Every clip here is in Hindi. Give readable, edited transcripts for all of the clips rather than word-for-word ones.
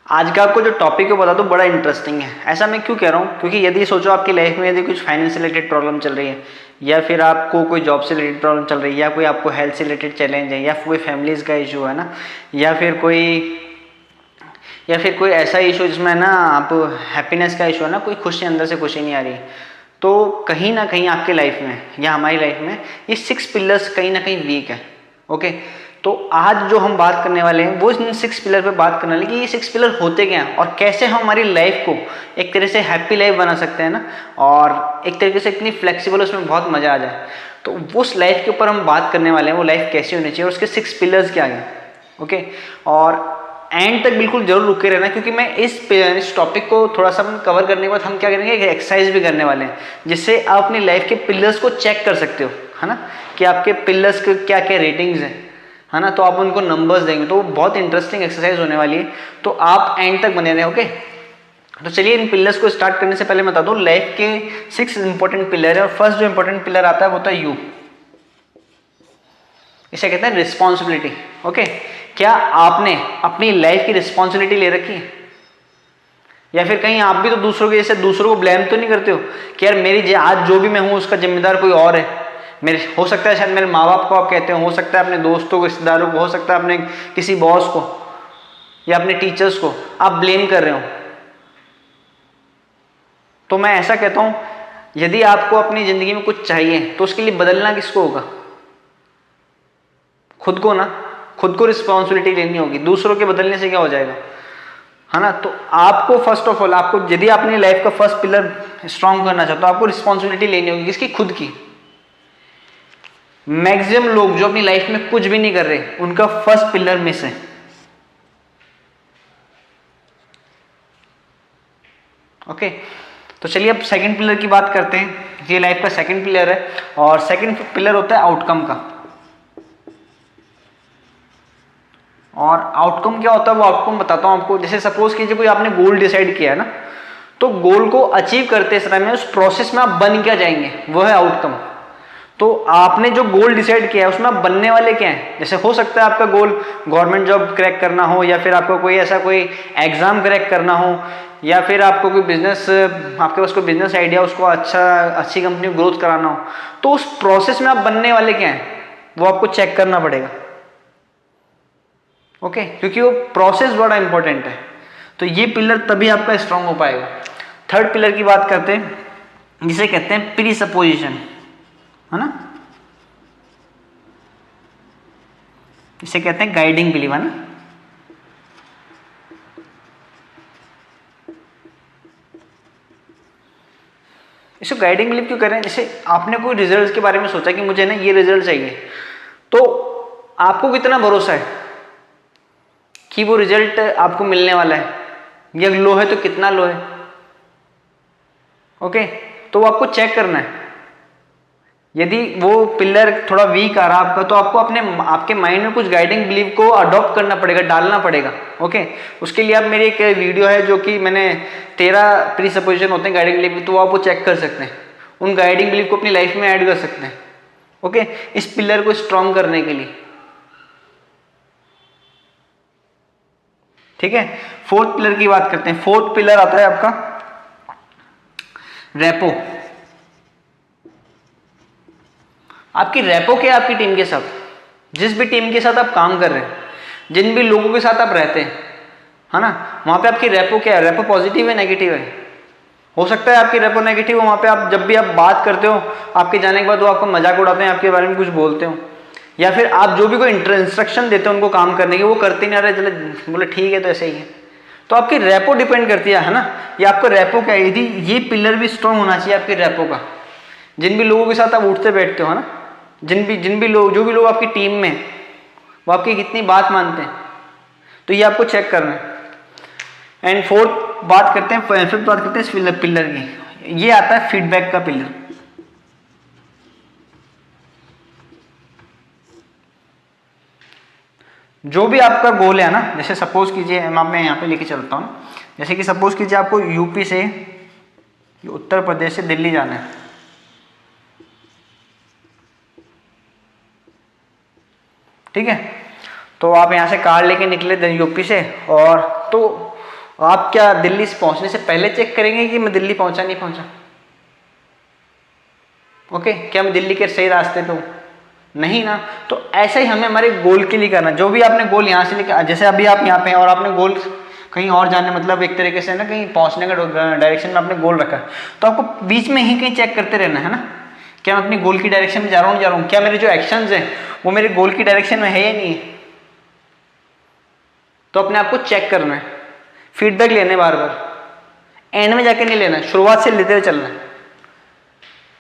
आज का आपको जो टॉपिक है बता दो, बड़ा इंटरेस्टिंग है। ऐसा मैं क्यों कह रहा हूँ, क्योंकि यदि सोचो आपकी लाइफ में यदि कुछ फाइनेंस से रिलेटेड प्रॉब्लम चल रही है, या फिर आपको कोई जॉब से रिलेटेड प्रॉब्लम चल रही है, या कोई आपको हेल्थ से रिलेटेड चैलेंज है, या कोई फैमिलीज का इशू है ना, या फिर कोई ऐसा इशू जिसमें ना आप हैप्पीनेस का इशू है ना, कोई खुशी अंदर से खुशी नहीं आ रही, तो कहीं ना कहीं आपके लाइफ में या हमारी लाइफ में ये 6 पिलर्स कहीं ना कहीं वीक है। ओके, तो आज जो हम बात करने वाले हैं वो इन 6 पिलर पे बात करने वाले कि ये 6 पिलर होते क्या हैं और कैसे हम हमारी लाइफ को एक तरह से हैप्पी लाइफ बना सकते हैं ना, और एक तरीके से इतनी फ्लेक्सिबल, उसमें बहुत मजा आ जाए। तो उस लाइफ के ऊपर हम बात करने वाले हैं, वो लाइफ कैसी होनी चाहिए और उसके 6 पिलर्स क्या हैं। ओके, और एंड तक बिल्कुल जरूर रुके रहना, क्योंकि मैं इस टॉपिक को थोड़ा सा कवर करने के बाद हम क्या करेंगे, एक एक्सरसाइज भी करने वाले हैं जिससे आप अपनी लाइफ के पिलर्स को चेक कर सकते हो, है ना, कि आपके पिलर्स के क्या क्या रेटिंग्स हैं, है ना, तो आप उनको नंबर्स देंगे, तो बहुत इंटरेस्टिंग एक्सरसाइज होने वाली है, तो आप एंड तक बने रहे। ओके, तो चलिए इन पिलर्स को स्टार्ट करने से पहले मैं बता दूं लाइफ के 6 इंपॉर्टेंट पिलर है, और फर्स्ट जो इंपॉर्टेंट पिलर आता है वो होता है यू, इसे कहते हैं रिस्पॉन्सिबिलिटी। ओके, क्या आपने अपनी लाइफ की रिस्पॉन्सिबिलिटी ले रखी है, या फिर कहीं आप भी तो दूसरों के जैसे दूसरों को ब्लेम तो नहीं करते हो कि यार मेरी आज जो भी मैं हूं उसका जिम्मेदार कोई और है, मेरे हो सकता है शायद मेरे माँ बाप को आप कहते हो सकता है अपने दोस्तों को, रिश्तेदारों को, हो सकता है अपने किसी बॉस को या अपने टीचर्स को आप ब्लेम कर रहे हो। तो मैं ऐसा कहता हूं, यदि आपको अपनी जिंदगी में कुछ चाहिए तो उसके लिए बदलना किसको होगा, खुद को ना, खुद को रिस्पॉन्सिबिलिटी लेनी होगी, दूसरों के बदलने से क्या हो जाएगा, है ना। तो आपको फर्स्ट ऑफ ऑल, आपको यदि अपनी लाइफ का फर्स्ट पिलर स्ट्रांग करना चाहते हो, आपको रिस्पॉन्सिबिलिटी लेनी होगी, किसकी, खुद की। मैक्सिमम लोग जो अपनी लाइफ में कुछ भी नहीं कर रहे, उनका फर्स्ट पिलर मिस है। ओके, तो चलिए अब सेकंड पिलर की बात करते हैं। ये लाइफ का सेकंड पिलर है, और सेकंड पिलर होता है आउटकम का। और आउटकम क्या होता है वो आउटकम बताता हूं आपको। जैसे सपोज कीजिए कोई आपने गोल डिसाइड किया है ना, तो गोल को अचीव करते समय में उस प्रोसेस में आप बन क्या जाएंगे, वो है आउटकम। तो आपने जो गोल डिसाइड किया है उसमें आप बनने वाले क्या हैं। जैसे हो सकता है आपका गोल गवर्नमेंट जॉब क्रैक करना हो, या फिर आपको कोई ऐसा कोई एग्जाम क्रैक करना हो, या फिर आपको कोई बिजनेस, आपके पास कोई बिजनेस आइडिया, उसको अच्छी कंपनी ग्रोथ कराना हो, तो उस प्रोसेस में आप बनने वाले क्या हैं वो आपको चेक करना पड़ेगा। ओके, क्योंकि वो प्रोसेस बड़ा इंपॉर्टेंट है। तो ये पिलर तभी आपका स्ट्रांग हो पाएगा। थर्ड पिलर की बात करते हैं, जिसे कहते हैं प्री सपोजिशन, है ना, इसे कहते हैं गाइडिंग बिलीव, है ना। इसको गाइडिंग बिलीव क्यों कर रहे हैं, जैसे आपने कोई रिजल्ट के बारे में सोचा कि मुझे ना ये रिजल्ट चाहिए, तो आपको कितना भरोसा है कि वो रिजल्ट आपको मिलने वाला है, या लो है तो कितना लो है। ओके, तो वो आपको चेक करना है। यदि वो पिलर थोड़ा वीक आ रहा आपका, तो आपको आपके माइंड में कुछ गाइडिंग बिलीव को अडॉप्ट करना पड़ेगा, डालना पड़ेगा। ओके, उसके लिए आप मेरी एक वीडियो है जो कि मैंने 13 प्री सपोजिशन होते हैं गाइडिंग बिलीव, तो आप वो चेक कर सकते हैं, उन गाइडिंग बिलीव को अपनी लाइफ में ऐड कर सकते हैं। ओके, इस पिलर को स्ट्रॉन्ग करने के लिए। ठीक है, फोर्थ पिलर की बात करते हैं। फोर्थ पिलर आता है आपका रेपो। आपकी रेपो क्या है आपकी टीम के साथ, जिस भी टीम के साथ आप काम कर रहे हैं, जिन भी लोगों के साथ आप रहते हैं, है ना, वहां पे आपकी रेपो क्या है, रेपो पॉजिटिव है नेगेटिव है। हो सकता है आपकी रेपो नेगेटिव हो, वहां पे आप जब भी आप बात करते हो, आपके जाने के बाद वो आपको मजाक उड़ाते हैं, आपके बारे में कुछ बोलते हो, या फिर आप जो भी कोई इंस्ट्रक्शन देते हो उनको काम करने की, वो करते नहीं आ रहे, चले बोले ठीक है तो ऐसे ही है। तो आपकी रेपो डिपेंड करती है ना, ये आपका रेपो क्या है। यदि ये पिलर भी स्ट्रांग होना चाहिए आपके रेपो का, जिन भी लोगों के साथ आप उठते बैठते हो ना, जिन भी लोग, जो भी लोग आपकी टीम में, वो आपकी कितनी बात मानते हैं, तो ये आपको चेक करना है। एंड फिफ्थ बात करते हैं इस पिलर की, ये आता है फीडबैक का पिलर। जो भी आपका गोल है ना, जैसे सपोज कीजिए मैं यहाँ पे लेके चलता हूँ, जैसे कि सपोज कीजिए आपको यूपी से, उत्तर प्रदेश से दिल्ली जाना है, ठीक है। तो आप यहाँ से कार लेके निकले यूपी से, और तो और आप क्या दिल्ली से पहुंचने से पहले चेक करेंगे कि मैं दिल्ली पहुंचा नहीं पहुंचा? ओके, क्या मैं दिल्ली के सही रास्ते पे हूँ? नहीं ना। तो ऐसा ही हमें हमारे गोल के लिए करना। जो भी आपने गोल यहाँ से लेकर, जैसे अभी आप यहाँ पे हैं और आपने गोल कहीं और जाने, मतलब एक तरीके से ना कहीं पहुंचने का डायरेक्शन में आपने गोल रखा है, तो आपको बीच में ही कहीं चेक करते रहना है ना, क्या मैं अपनी गोल की डायरेक्शन में जा रहा हूँ, जा रहा हूँ, क्या मेरे जो एक्शंस हैं वो मेरे गोल की डायरेक्शन में है या नहीं है। तो अपने आप को चेक करना है, फीडबैक लेने बार बार, एंड में जाके नहीं लेना, शुरुआत से लेते हुए चलना है।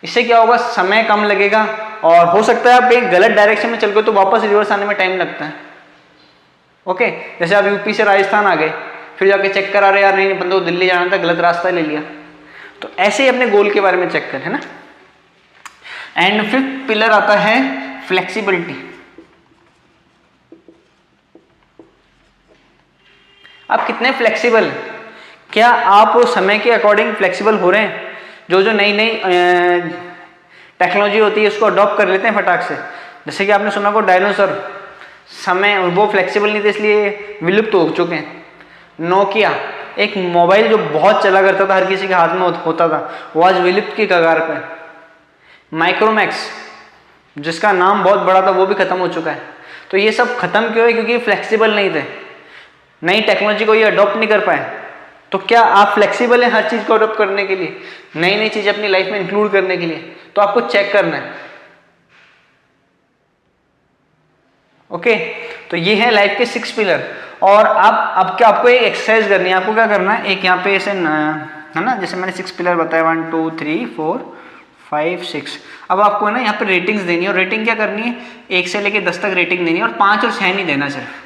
इससे क्या होगा, समय कम लगेगा और हो सकता है आप एक गलत डायरेक्शन में चल गए तो वापस रिवर्स आने में टाइम लगता है। ओके, जैसे आप यूपी से राजस्थान आ गए, फिर जाके चेक करा रहे यार नहीं बंदो दिल्ली जाना था, गलत रास्ता ले लिया। तो ऐसे ही अपने गोल के बारे में चेक करें, है ना। एंड फिफ्थ पिलर आता है फ्लेक्सिबिलिटी। आप कितने फ्लेक्सिबल हैं? क्या आप समय के अकॉर्डिंग फ्लेक्सिबल हो रहे हैं? जो नई नई टेक्नोलॉजी होती है उसको अडॉप्ट कर लेते हैं फटाक से। जैसे कि आपने सुना को डायनासोर, समय वो फ्लेक्सिबल नहीं थे इसलिए विलुप्त हो चुके हैं। नोकिया, एक मोबाइल जो बहुत चला करता था, हर किसी के हाथ में होता था, वो आज विलुप्त की कगार पे। माइक्रोमैक्स, जिसका नाम बहुत बड़ा था, वो भी खत्म हो चुका है। तो ये सब खत्म क्यों है? क्योंकि फ्लेक्सिबल नहीं थे, नई टेक्नोलॉजी को ये अडॉप्ट नहीं कर पाए। तो क्या आप फ्लेक्सिबल हैं हर चीज को अडॉप्ट करने के लिए, नई नई चीजें अपनी लाइफ में इंक्लूड करने के लिए? तो आपको चेक करना है। ओके, तो ये है लाइफ के 6 पिलर। और अब क्या आपको एक एक्सरसाइज करनी है। आपको क्या करना है, एक यहाँ पे ऐसे है ना, जैसे मैंने 6 पिलर बताया, 1 2 3 4 5 6। अब आपको ना यहाँ पे रेटिंग्स देनी है, और रेटिंग क्या करनी है, 1 से लेके 10 तक रेटिंग देनी है, और 5 और 6 नहीं देना सिर्फ।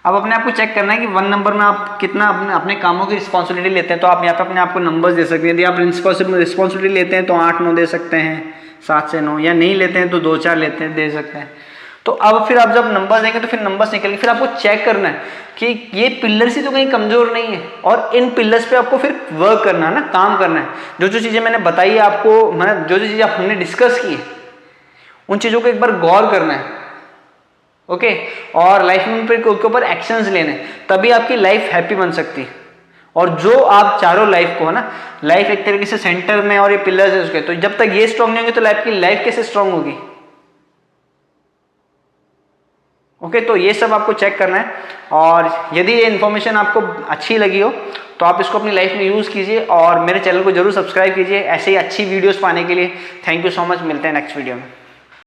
अब अपने आप को चेक करना है कि 1 नंबर में आप कितना अपने कामों की रिस्पॉन्सिबिलिटी लेते हैं। तो आप यहाँ पे अपने आप को नंबर्स दे सकते हैं। यदि आप रिस्पॉन्सिबिलिटी लेते हैं तो 8 9 दे सकते हैं, 7 से 9, या नहीं लेते हैं तो 2 4 लेते हैं, दे सकते हैं। तो अब फिर आप जब नंबर देंगे तो फिर नंबर्स निकलेंगे। फिर आपको चेक करना है कि ये पिलर्स ही तो कहीं कमजोर नहीं है, और इन पिलर्स पे आपको फिर वर्क करना है ना, काम करना है। जो जो चीजें मैंने बताई है आपको, मतलब जो जो चीजें हमने डिस्कस की, उन चीजों को एक बार गौर करना है। ओके, और लाइफ में फिर के ऊपर एक्शंस लेने, तभी आपकी लाइफ हैप्पी बन सकती है। और जो आप चारों लाइफ को, है ना, लाइफ एक तरीके से सेंटर में और ये पिलर्स है उसके, तो जब तक ये स्ट्रांग नहीं होंगे तो लाइफ कैसे स्ट्रांग होगी? ओके, तो ये सब आपको चेक करना है। और यदि ये इन्फॉर्मेशन आपको अच्छी लगी हो तो आप इसको अपनी लाइफ में यूज कीजिए, और मेरे चैनल को जरूर सब्सक्राइब कीजिए ऐसे ही अच्छी वीडियोस पाने के लिए। थैंक यू सो मच, मिलते हैं नेक्स्ट वीडियो में।